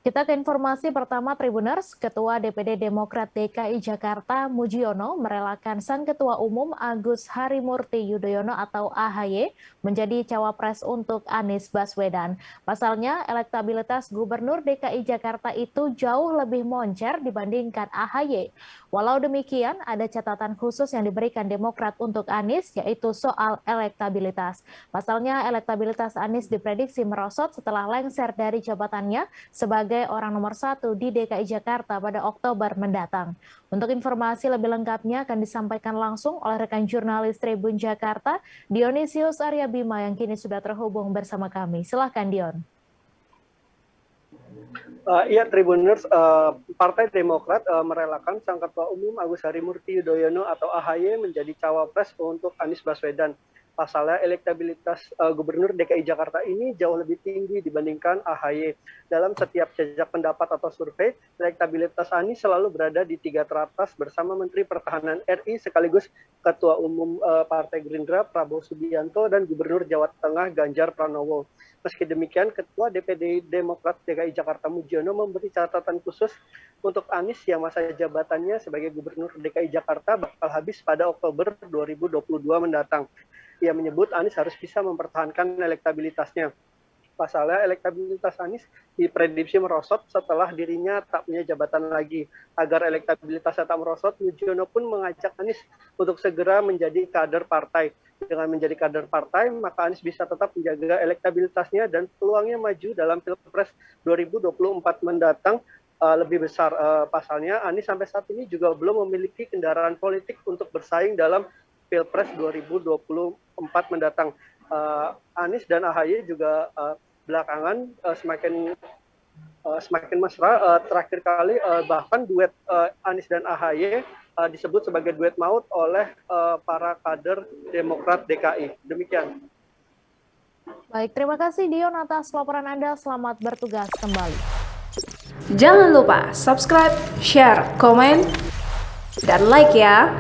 Kita ke informasi pertama Tribuners, Ketua DPD Demokrat DKI Jakarta Mujiono merelakan Sang Ketua Umum Agus Harimurti Yudhoyono atau AHY menjadi cawapres untuk Anies Baswedan. Pasalnya, elektabilitas Gubernur DKI Jakarta itu jauh lebih moncer dibandingkan AHY. Walau demikian, ada catatan khusus yang diberikan Demokrat untuk Anies, yaitu soal elektabilitas. Pasalnya, elektabilitas Anies diprediksi merosot setelah lengser dari jabatannya sebagai orang nomor 1 di DKI Jakarta pada Oktober mendatang. Untuk informasi lebih lengkapnya akan disampaikan langsung oleh rekan jurnalis Tribun Jakarta, Dionysius Arya Bima yang kini sudah terhubung bersama kami. Silahkan Dion. Iya, Tribuners, Partai Demokrat merelakan Sang Ketua Umum Agus Harimurti Yudhoyono atau AHY menjadi cawapres untuk Anies Baswedan. Pasalnya elektabilitas Gubernur DKI Jakarta ini jauh lebih tinggi dibandingkan AHY. Dalam setiap jejak pendapat atau survei, elektabilitas Anies selalu berada di 3 teratas bersama Menteri Pertahanan RI sekaligus Ketua Umum Partai Gerindra Prabowo Subianto dan Gubernur Jawa Tengah Ganjar Pranowo. Meski demikian, Ketua DPD Demokrat DKI Jakarta Mujiono memberi catatan khusus untuk Anies yang masa jabatannya sebagai Gubernur DKI Jakarta bakal habis pada Oktober 2022 mendatang. Ia menyebut Anies harus bisa mempertahankan elektabilitasnya. Pasalnya elektabilitas Anies diprediksi merosot setelah dirinya tak punya jabatan lagi. Agar elektabilitasnya tak merosot, Mujiono pun mengajak Anies untuk segera menjadi kader partai. Dengan menjadi kader partai, maka Anies bisa tetap menjaga elektabilitasnya dan peluangnya maju dalam Pilpres 2024 mendatang lebih besar. Pasalnya Anies sampai saat ini juga belum memiliki kendaraan politik untuk bersaing dalam Pilpres 2024 mendatang. Anies dan AHY juga belakangan semakin mesra. Terakhir kali bahkan duet Anies dan AHY disebut sebagai duet maut oleh para kader Demokrat DKI. Demikian. Baik, terima kasih Dion atas laporan Anda. Selamat bertugas kembali. Jangan lupa subscribe, share, komen, dan like ya.